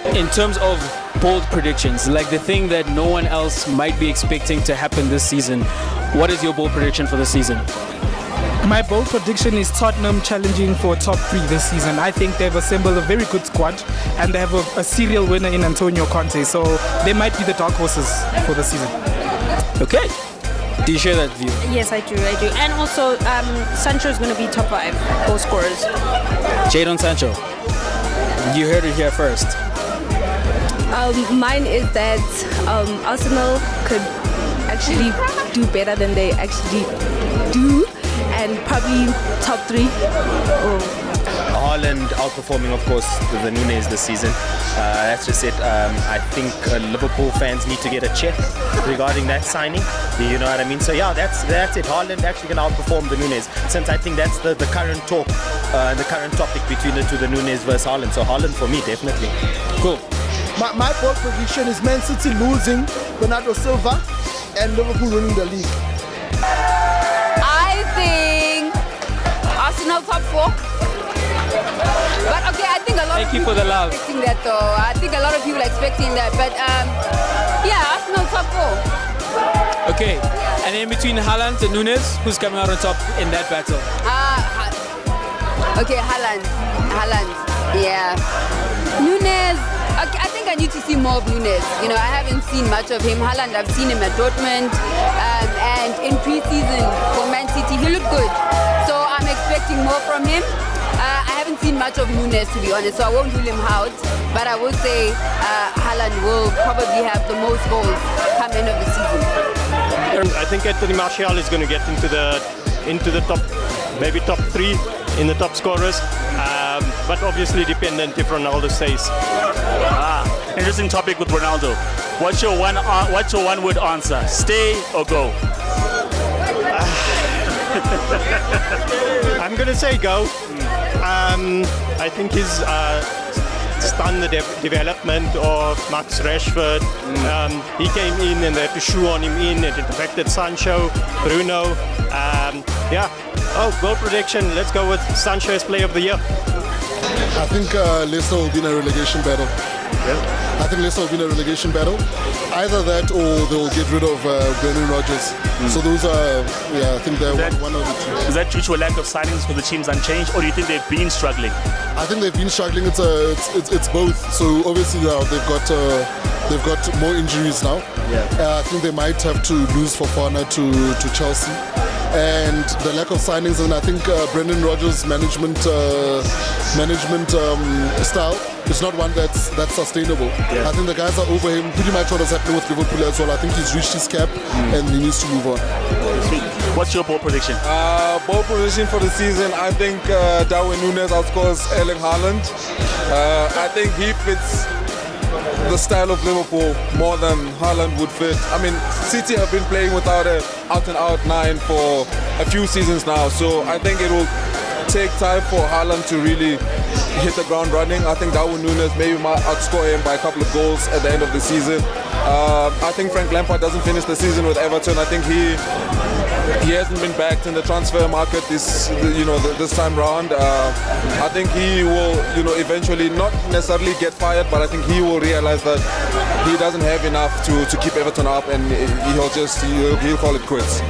In terms of bold predictions, like the thing that no one else might be expecting to happen this season, what is your bold prediction for the season? My bold prediction is Tottenham challenging for top 3 this season. I think they've assembled a very good squad and they have a serial winner in Antonio Conte. So they might be the dark horses for the season. Okay. Do you share that view? Yes, I do. And also, Sancho is going to be top 5 goal scorers. Jadon Sancho, you heard it here first. Mine is that Arsenal could actually do better than they actually do, and probably top 3. Haaland outperforming, of course, the Nunes this season. That's just it. I think Liverpool fans need to get a check regarding that signing. You know what I mean? So yeah, that's it. Haaland actually going to outperform the Nunes, since I think that's the current talk, the current topic between the Nunes versus Haaland. So Haaland for me, definitely. Cool. My bold prediction is Man City losing Bernardo Silva and Liverpool winning the league. I think Arsenal top 4. But okay, I think a lot Thank of you people for the love. expecting that though. I think a lot of people are expecting that. But yeah, Arsenal top 4. Okay. And in between Haaland and Nunes, who's coming out on top in that battle? Okay, Haaland. Yeah. Nunes. Okay, I think I need to see more of Nunes. You know, I haven't seen much of him. Haaland, I've seen him at Dortmund, and in pre-season for Man City, he looked good. So I'm expecting more from him. I haven't seen much of Nunes, to be honest, so I won't rule him out. But I will say Haaland will probably have the most goals come end of the season. I think Anthony Martial is going to get into the top, maybe top 3 in the top scorers. But obviously dependent if Ronaldo stays. Interesting topic with Ronaldo. What's your one word answer? Stay or go? I'm gonna say go. I think he's stunned the development of Max Rashford. He came in and they had to shoehorn him in. It affected Sancho, Bruno. Goal prediction. Let's go with Sancho as Player of the Year. I think Leicester will be in a relegation battle. I think Leicester will be in a relegation battle. Either that or they will get rid of Brendan Rodgers. So those are, I think they're one of the two. Is that due to a lack of signings for the teams unchanged, or do you think they've been struggling? I think they've been struggling. It's both. So obviously they've got more injuries now. I think they might have to lose Fofana to Chelsea. And the lack of signings, and I think Brendan Rodgers' management style is not one that's sustainable. I think the guys are over him. Pretty much what has happened with Liverpool as well. I think he's reached his cap and he needs to move on. What's your bold prediction? Bold prediction for the season, I think Darwin Núñez outscores Erling Haaland. I think he fits the style of Liverpool more than Haaland would fit. I mean, City have been playing without an out-and-out 9 for a few seasons now, so I think it will take time for Haaland to really hit the ground running. I think Darwin Núñez maybe might outscore him by a couple of goals at the end of the season. I think Frank Lampard doesn't finish the season with Everton. I think he hasn't been backed in the transfer market this time round. I think he will, eventually not necessarily get fired, but I think he will realize that he doesn't have enough to keep Everton up, and he'll call it quits.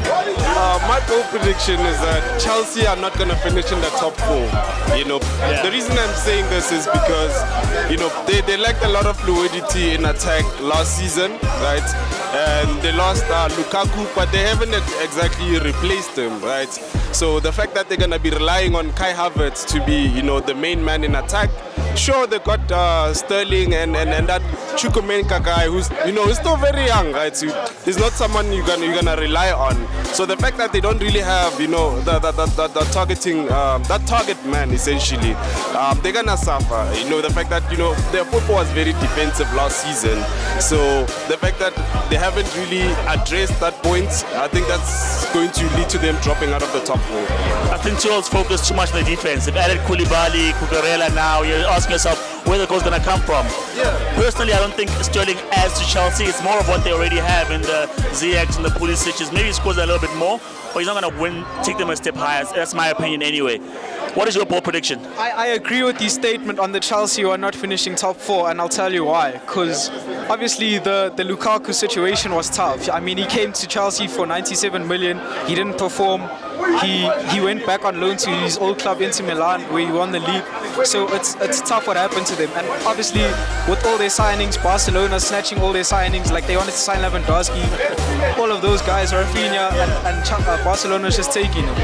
My bold prediction is that Chelsea are not going to finish in the top 4. The reason I'm saying this is because they lacked a lot of fluidity in attack last season, right? And they lost Lukaku, but they haven't exactly replaced him, right? So the fact that they're going to be relying on Kai Havertz to be, the main man in attack. Sure, they got Sterling and that Chukwuemeka guy who's still very young, right? So he's not someone you're gonna rely on. So the fact that they don't really have the targeting that target man essentially, they're gonna suffer. The fact that their football was very defensive last season. So the fact that they haven't really addressed that point, I think that's going to lead to them dropping out of the top 4. I think Tuchel's focused too much on the defense. They've added Koulibaly, Cucurella now. You're asking yourself where the goal's going to come from. Personally, I don't think Sterling adds to Chelsea. It's more of what they already have in the Ziyechs and the Pulisic's. Maybe he scores a little bit more, but he's not going to take them a step higher. That's my opinion anyway. What is your bold prediction? I agree with his statement on the Chelsea who are not finishing top 4, and I'll tell you why. Because obviously the Lukaku situation was tough. I mean, he came to Chelsea for 97 million. He didn't perform. He went back on loan to his old club Inter Milan where he won the league. So it's tough what happened to them. And obviously with all their signings, Barcelona snatching all their signings, like they wanted to sign Lewandowski, all of those guys, Rafinha, and Barcelona's just taking them.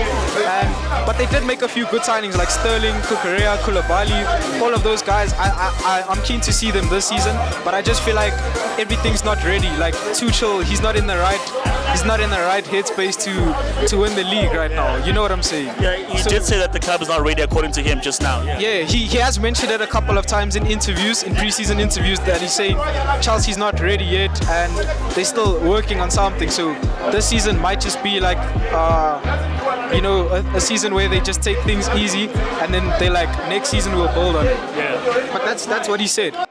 But they did make a few good signings like Sterling, Kukurea, Koulibaly, all of those guys. I'm keen to see them this season, but I just feel like everything's not ready. Like Tuchel, he's not in the right headspace to win the league right now. You know what I'm saying? Yeah, he did say that the club is not ready according to him just now. Yeah, he has mentioned it a couple of times in interviews, in pre-season interviews, that he's saying Chelsea's not ready yet and they're still working on something. So this season might just be like a season where they just take things easy and then they're like, next season we'll build on it. Yeah. But that's what he said.